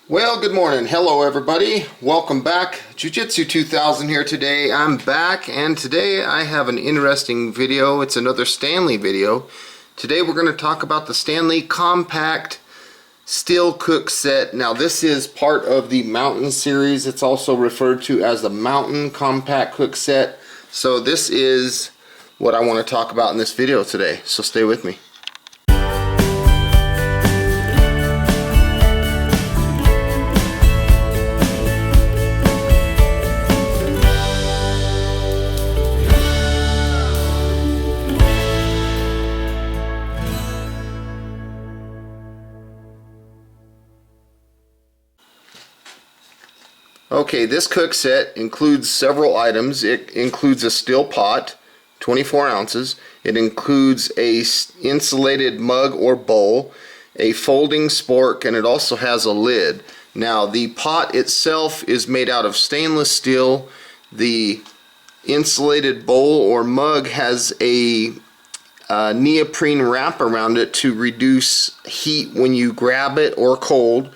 Well, good morning. Hello everybody. Welcome back. Jiu-Jitsu 2000 here today. I'm back and today I have an interesting video. It's another Stanley video. Today we're going to talk about the Stanley Compact Steel Cook Set. Now this is part of the Mountain series. It's also referred to as the Mountain Compact Cook Set. So this is what I want to talk about in this video today. So stay with me. Okay, this cook set includes several items. It includes a steel pot, 24 ounces. It includes a insulated mug or bowl, a folding spork, and it also has a lid. Now, the pot itself is made out of stainless steel. The insulated bowl or mug has a neoprene wrap around it to reduce heat when you grab it or cold.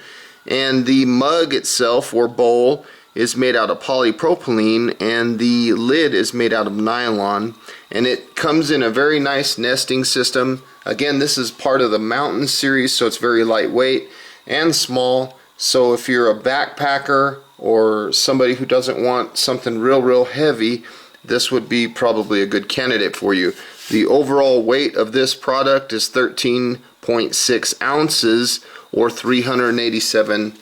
And the mug itself or bowl is made out of polypropylene, and the lid is made out of nylon, and it comes in a very nice nesting system. Again, this is part of the Mountain series, so it's very lightweight and small. So if you're a backpacker or somebody who doesn't want something real heavy, this would be probably a good candidate for you. The overall weight of this product is 13.6 ounces or 387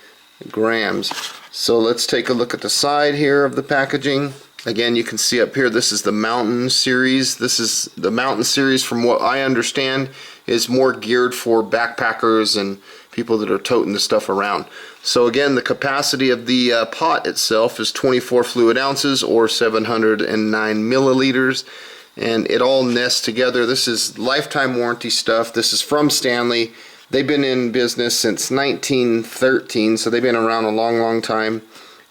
grams. So let's take a look at the side here of the packaging. Again, you can see up here, this is the Mountain series. This is the Mountain series, from what I understand, is more geared for backpackers and people that are toting the stuff around. So again, the capacity of the pot itself is 24 fluid ounces or 709 milliliters. And it all nests together. This is lifetime warranty stuff. This is from Stanley. They've been in business since 1913, so they've been around a long time.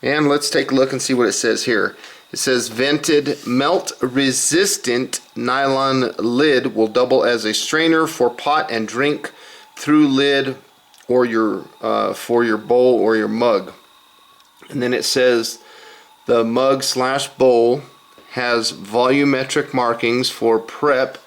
And let's take a look and see what it says here. It says vented melt resistant nylon lid will double as a strainer for pot and drink through lid or your for your bowl or your mug. And then it says the mug / bowl has volumetric markings for prep,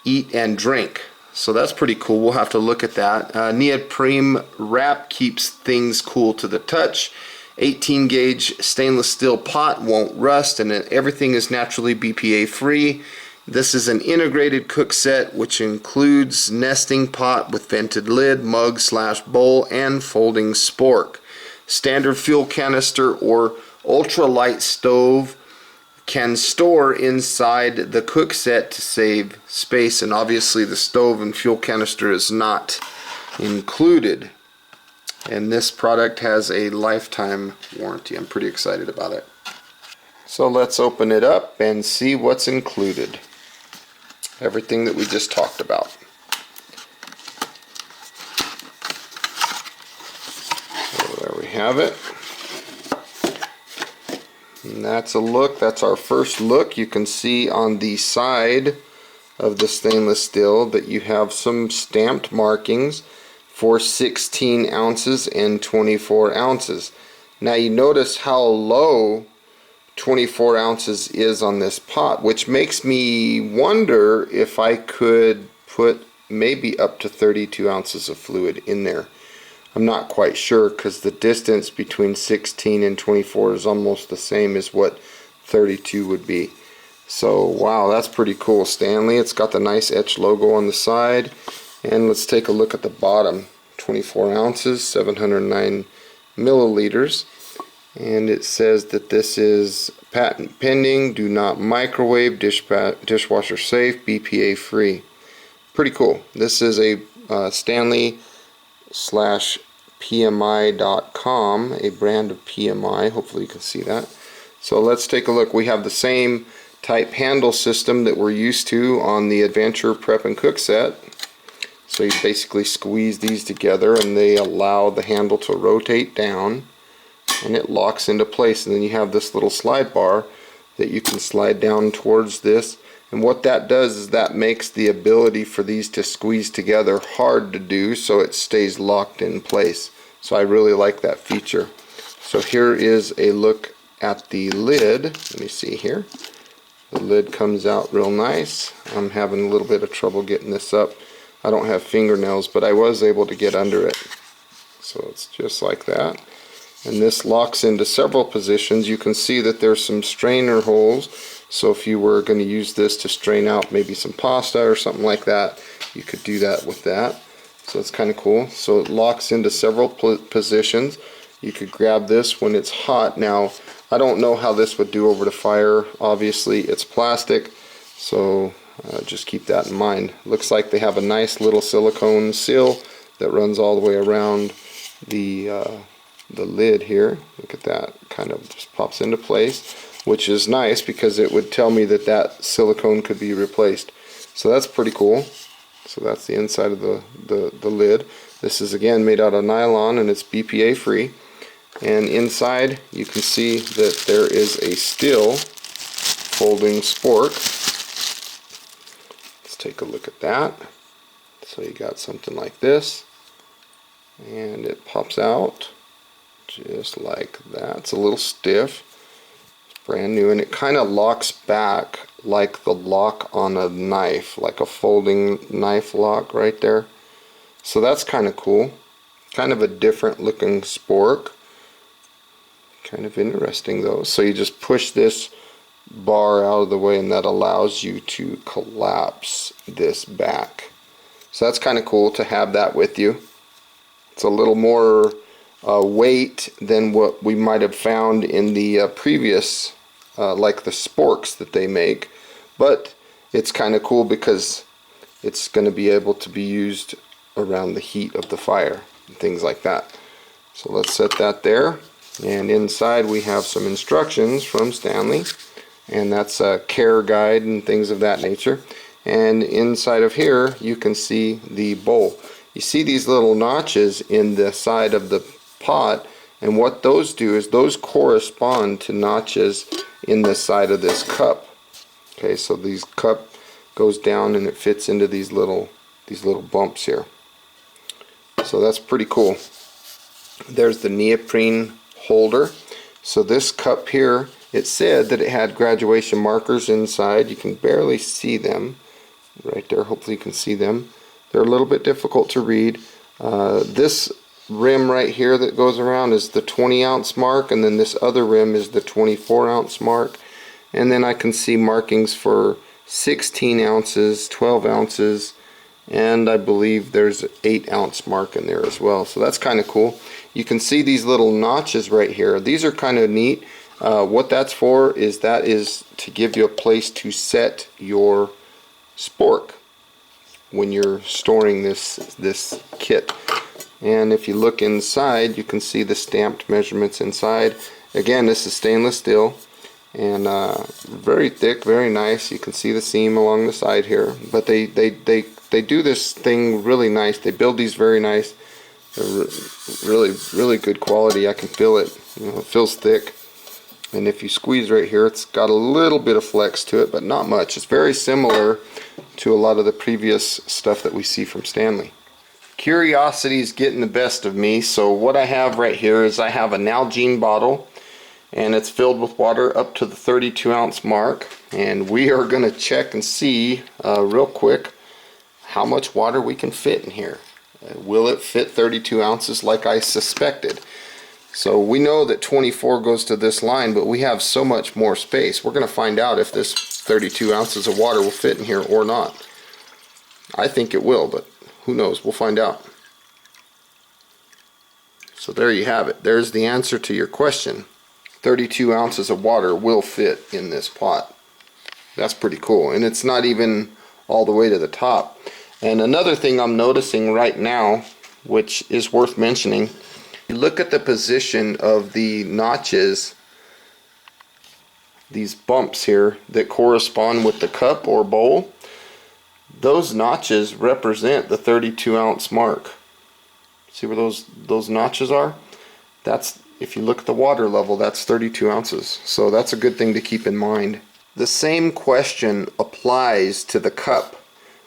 eat, and drink. So that's pretty cool. We'll have to look at that. Neoprene wrap keeps things cool to the touch. 18 gauge stainless steel pot won't rust, and everything is naturally BPA free. This is an integrated cook set which includes nesting pot with vented lid, mug / bowl, and folding spork. Standard fuel canister or ultralight stove can store inside the cook set to save space, and obviously the stove and fuel canister is not included. And this product has a lifetime warranty. I'm pretty excited about it. So let's open it up and see what's included. Everything that we just talked about. So there we have it. And that's a look. That's our first look. You can see on the side of the stainless steel that you have some stamped markings for 16 ounces and 24 ounces. Now you notice how low 24 ounces is on this pot, which makes me wonder if I could put maybe up to 32 ounces of fluid in there. I'm not quite sure, because the distance between 16 and 24 is almost the same as what 32 would be. So wow, that's pretty cool, Stanley. It's got the nice etched logo on the side. And let's take a look at the bottom. 24 ounces, 709 milliliters. And it says that this is patent pending, do not microwave, dishwasher safe, BPA free. Pretty cool. This is a Stanley /PMI.com, a brand of PMI. Hopefully you can see that. So let's take a look. We have the same type handle system that we're used to on the Adventure Prep and Cook set. So you basically squeeze these together and they allow the handle to rotate down, and it locks into place. And then you have this little slide bar that you can slide down towards this, and what that does is that makes the ability for these to squeeze together hard to do, so it stays locked in place. So I really like that feature. So here is a look at the lid. Let me see here. The lid comes out real nice. I'm having a little bit of trouble getting this up. I don't have fingernails, but I was able to get under it. So it's just like that. And this locks into several positions. You can see that there's some strainer holes. So if you were going to use this to strain out maybe some pasta or something like that, you could do that with that. So it's kind of cool. So it locks into several positions. You could grab this when it's hot. Now, I don't know how this would do over the fire. Obviously, it's plastic, so just keep that in mind. Looks like they have a nice little silicone seal that runs all the way around the lid here. Look at that, kind of just pops into place, which is nice because it would tell me that that silicone could be replaced. So that's pretty cool. So that's the inside of the lid. This is again made out of nylon and it's BPA free. And inside you can see that there is a steel folding spork. Let's take a look at that. So you got something like this, and it pops out just like that. It's a little stiff. It's brand new, and it kind of locks back like the lock on a knife, like a folding knife lock right there. So that's kind of cool. Kind of a different looking spork. Kind of interesting though. So you just push this bar out of the way and that allows you to collapse this back. So that's kind of cool to have that with you. It's a little more weight than what we might have found in the previous like the sporks that they make, but it's kind of cool because it's going to be able to be used around the heat of the fire and things like that. So let's set that there. And inside we have some instructions from Stanley, and that's a care guide and things of that nature. And inside of here you can see the bowl. You see these little notches in the side of the pot, and what those do is those correspond to notches in the side of this cup. Okay, so these cup goes down and it fits into these little bumps here. So that's pretty cool. There's the neoprene holder. So this cup here, it said that it had graduation markers inside. You can barely see them right there. Hopefully you can see them. They're a little bit difficult to read. This rim right here that goes around is the 20-ounce mark, and then this other rim is the 24-ounce mark. And then I can see markings for 16 ounces, 12 ounces, and I believe there's an 8-ounce mark in there as well. So that's kind of cool. You can see these little notches right here. These are kind of neat. What that's for is that is to give you a place to set your spork when you're storing this kit. And if you look inside, you can see the stamped measurements inside. Again, this is stainless steel and very thick, very nice. You can see the seam along the side here, but they do this thing really nice. They build these very nice. They're really good quality. I can feel it. You know, it feels thick. And if you squeeze right here, it's got a little bit of flex to it, but not much. It's very similar to a lot of the previous stuff that we see from Stanley. Curiosity is getting the best of me, so what I have right here is I have a Nalgene bottle, and it's filled with water up to the 32-ounce mark, and we are going to check and see real quick how much water we can fit in here. Will it fit 32 ounces like I suspected? So we know that 24 goes to this line, but we have so much more space. We're going to find out if this 32 ounces of water will fit in here or not. I think it will, but who knows? We'll find out. So there you have it. There's the answer to your question. 32 ounces of water will fit in this pot. That's pretty cool. And it's not even all the way to the top. And another thing I'm noticing right now, which is worth mentioning, look at the position of the notches, these bumps here that correspond with the cup or bowl. Those notches represent the 32-ounce mark. See where those notches are? That's, if you look at the water level, that's 32 ounces. So that's a good thing to keep in mind. The same question applies to the cup.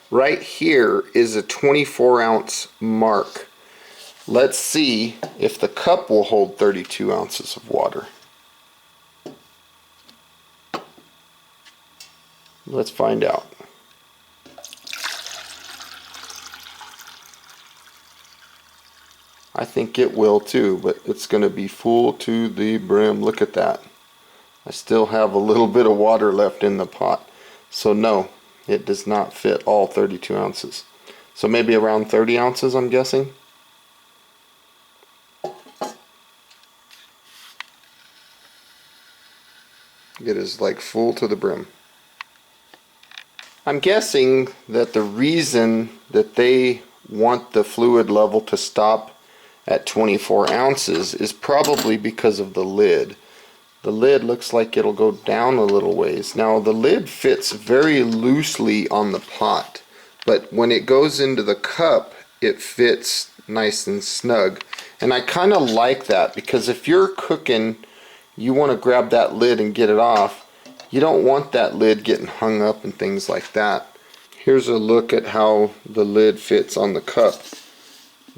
Right here is a 24-ounce mark. Let's see if the cup will hold 32 ounces of water. Let's find out. I think it will too, but it's going to be full to the brim. Look at that. I still have a little bit of water left in the pot. So no, it does not fit all 32 ounces. So maybe around 30 ounces, I'm guessing. It is like full to the brim. I'm guessing that the reason that they want the fluid level to stop at 24 ounces is probably because of the lid. The lid looks like it'll go down a little ways. Now the lid fits very loosely on the pot, but when it goes into the cup it fits nice and snug. And I kind of like that, because if you're cooking, you want to grab that lid and get it off. You don't want that lid getting hung up and things like that. Here's a look at how the lid fits on the cup.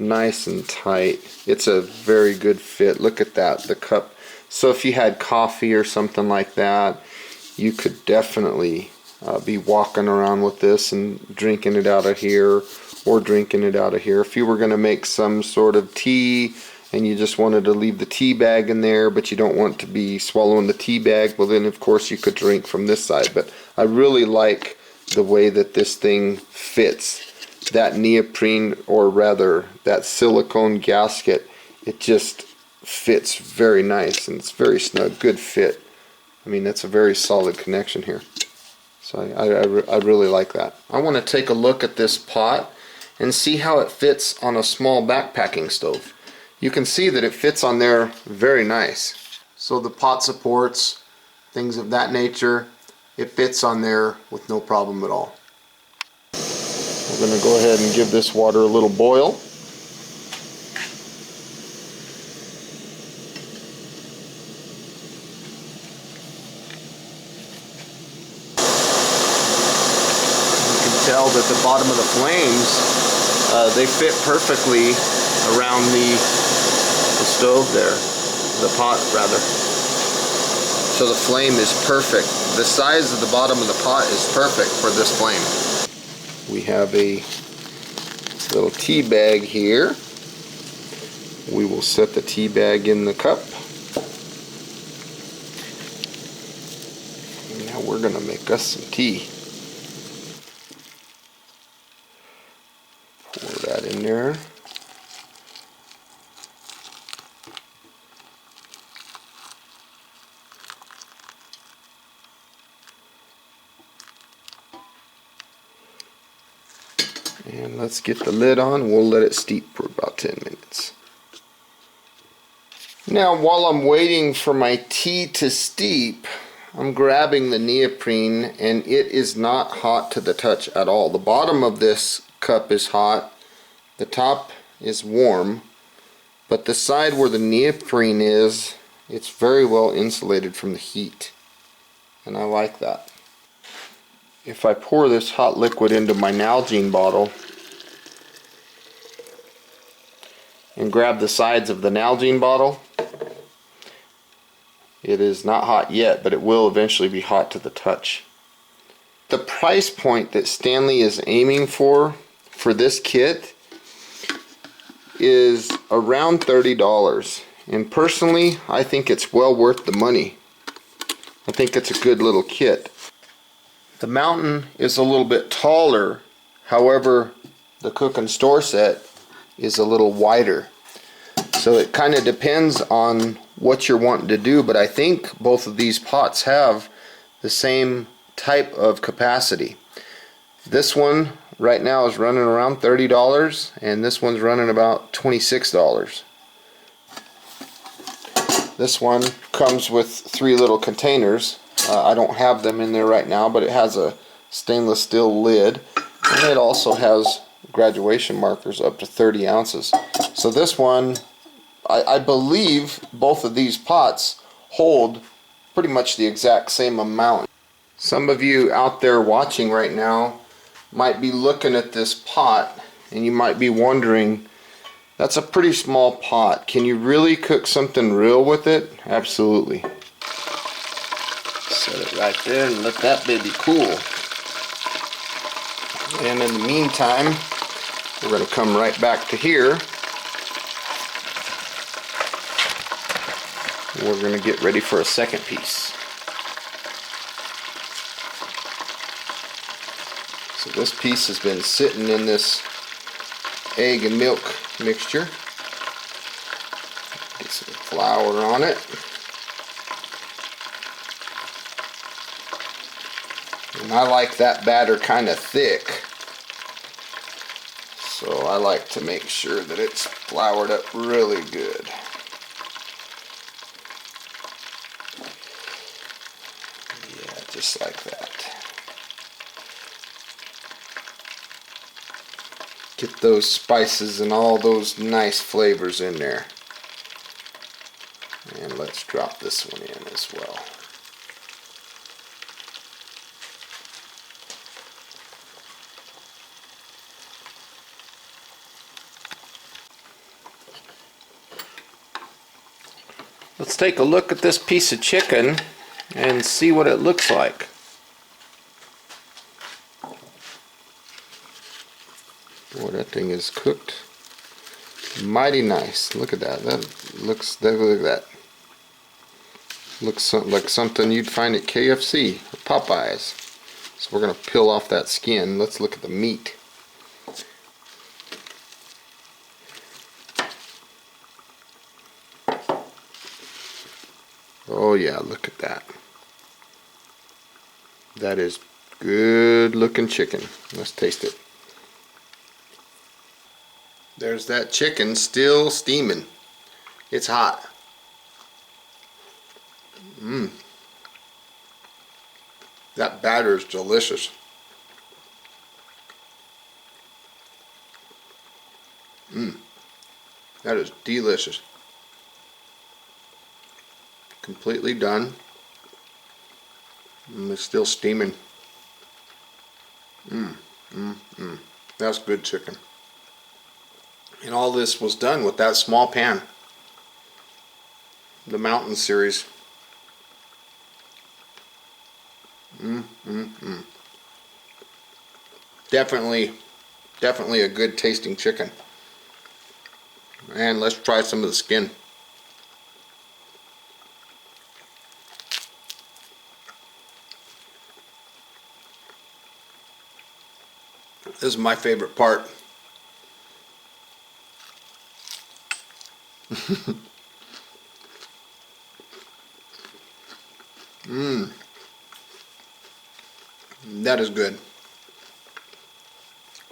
Nice and tight. It's a very good fit. Look at that, the cup. So if you had coffee or something like that, you could definitely be walking around with this and drinking it out of here, or drinking it out of here. If you were going to make some sort of tea and you just wanted to leave the tea bag in there, but you don't want to be swallowing the tea bag, well then of course you could drink from this side. But I really like the way that this thing fits. That neoprene, or rather that silicone gasket, it just fits very nice and it's very snug. Good fit. I mean, that's a very solid connection here. So I really like that. I want to take a look at this pot and see how it fits on a small backpacking stove. You can see that it fits on there very nice. So the pot supports, things of that nature, it fits on there with no problem at all. We're going to go ahead and give this water a little boil. You can tell that the bottom of the flames, they fit perfectly around the stove there, the pot rather. So the flame is perfect. The size of the bottom of the pot is perfect for this flame. We have a little tea bag here. We will set the tea bag in the cup. And now we're going to make us some tea. Pour that in there. And let's get the lid on. We'll let it steep for about 10 minutes. Now, while I'm waiting for my tea to steep, I'm grabbing the neoprene, and it is not hot to the touch at all. The bottom of this cup is hot. The top is warm. But the side where the neoprene is, it's very well insulated from the heat. And I like that. If I pour this hot liquid into my Nalgene bottle and grab the sides of the Nalgene bottle, it is not hot yet, but it will eventually be hot to the touch. The price point that Stanley is aiming for this kit is around $30. And personally, I think it's well worth the money. I think it's a good little kit. The Mountain is a little bit taller, however the Cook and Store set is a little wider. So it kind of depends on what you're wanting to do, but I think both of these pots have the same type of capacity. This one right now is running around $30 and this one's running about $26. This one comes with 3 little containers. I don't have them in there right now, but it has a stainless steel lid, and it also has graduation markers up to 30 ounces. So this one, I believe both of these pots hold pretty much the exact same amount. Some of you out there watching right now might be looking at this pot and you might be wondering, That's a pretty small pot. Can you really cook something real with it? Absolutely. Set it right there and let that baby cool. And in the meantime, we're going to come right back to here. We're going to get ready for a second piece. So this piece has been sitting in this egg and milk mixture. Get some flour on it. And I like that batter kind of thick. So I like to make sure that it's floured up really good. Yeah, just like that. Get those spices and all those nice flavors in there. And let's drop this one in as well. Let's take a look at this piece of chicken and see what it looks like. Boy, that thing is cooked mighty nice. Look at that. Look at that. Looks like something you'd find at KFC or Popeyes. So we're going to peel off that skin. Let's look at the meat. Oh yeah, look at that. That is good looking chicken. Let's taste it. There's that chicken still steaming. It's hot. That batter is delicious. That is delicious. Completely done. And it's still steaming. That's good chicken. And all this was done with that small pan. The Mountain series. Definitely a good tasting chicken. And let's try some of the skin. This is my favorite part. That is good.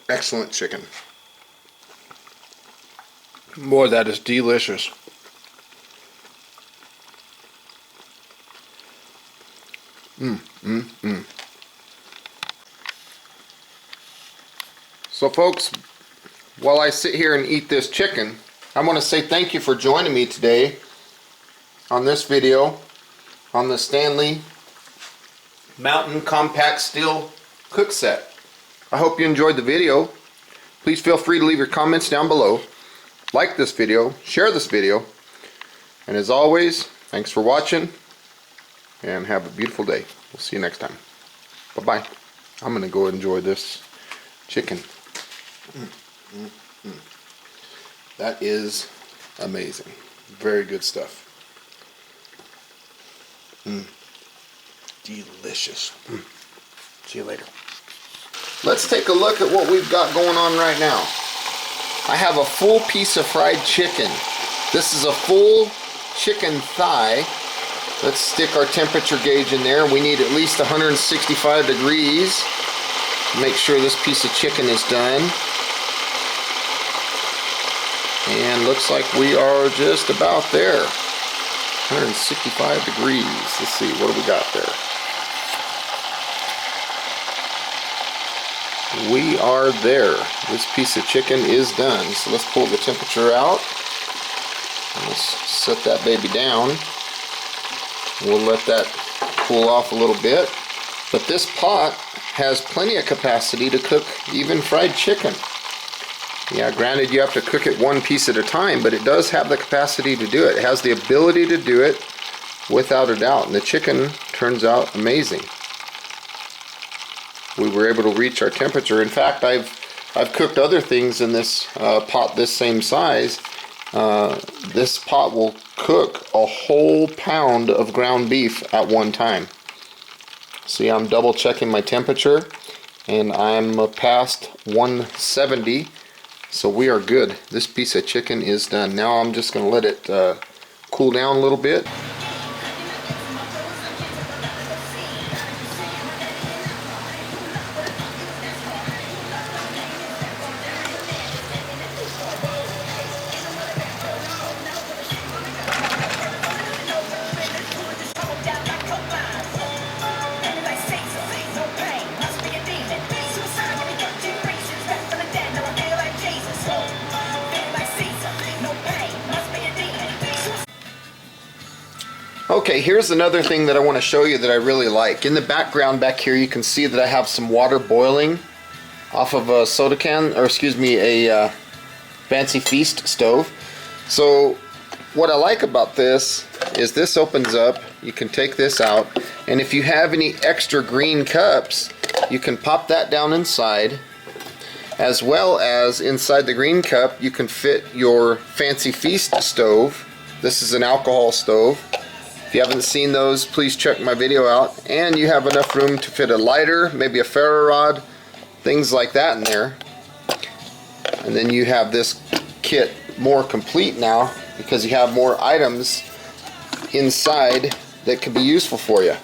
Excellent chicken. Boy, that is delicious. So folks, while I sit here and eat this chicken, I want to say thank you for joining me today on this video on the Stanley Mountain Compact Steel Cook Set. I hope you enjoyed the video. Please feel free to leave your comments down below. Like this video, share this video, and as always, thanks for watching and have a beautiful day. We'll see you next time. Bye-bye. I'm going to go enjoy this chicken. That is amazing. Very good stuff. Delicious. See you later. Let's take a look at what we've got going on right now. I have a full piece of fried chicken. This is a full chicken thigh. Let's stick our temperature gauge in there. We need at least 165 degrees. Make sure this piece of chicken is done. And looks like we are just about there. 165 degrees. Let's see, what do we got there? We are there. This piece of chicken is done. So let's pull the temperature out. And let's set that baby down. We'll let that cool off a little bit. But this pot has plenty of capacity to cook even fried chicken. Yeah, granted you have to cook it one piece at a time, but it does have the capacity to do it. It has the ability to do it without a doubt, and the chicken turns out amazing. We were able to reach our temperature. In fact, I've cooked other things in this pot this same size. This pot will cook a whole pound of ground beef at one time. See, I'm double checking my temperature, and I'm past 170. So we are good. This piece of chicken is done. Now I'm just going to let it cool down a little bit. Okay, here's another thing that I want to show you that I really like. In the background back here you can see that I have some water boiling off of a soda can, or excuse me, a Fancy Feast stove. So what I like about this is this opens up, you can take this out, and if you have any extra green cups, you can pop that down inside, as well as inside the green cup you can fit your Fancy Feast stove. This is an alcohol stove. If you haven't seen those, please check my video out. And you have enough room to fit a lighter, maybe a ferro rod, things like that in there. And then you have this kit more complete now because you have more items inside that could be useful for you.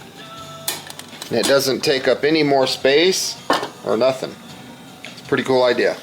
And it doesn't take up any more space or nothing. It's a pretty cool idea.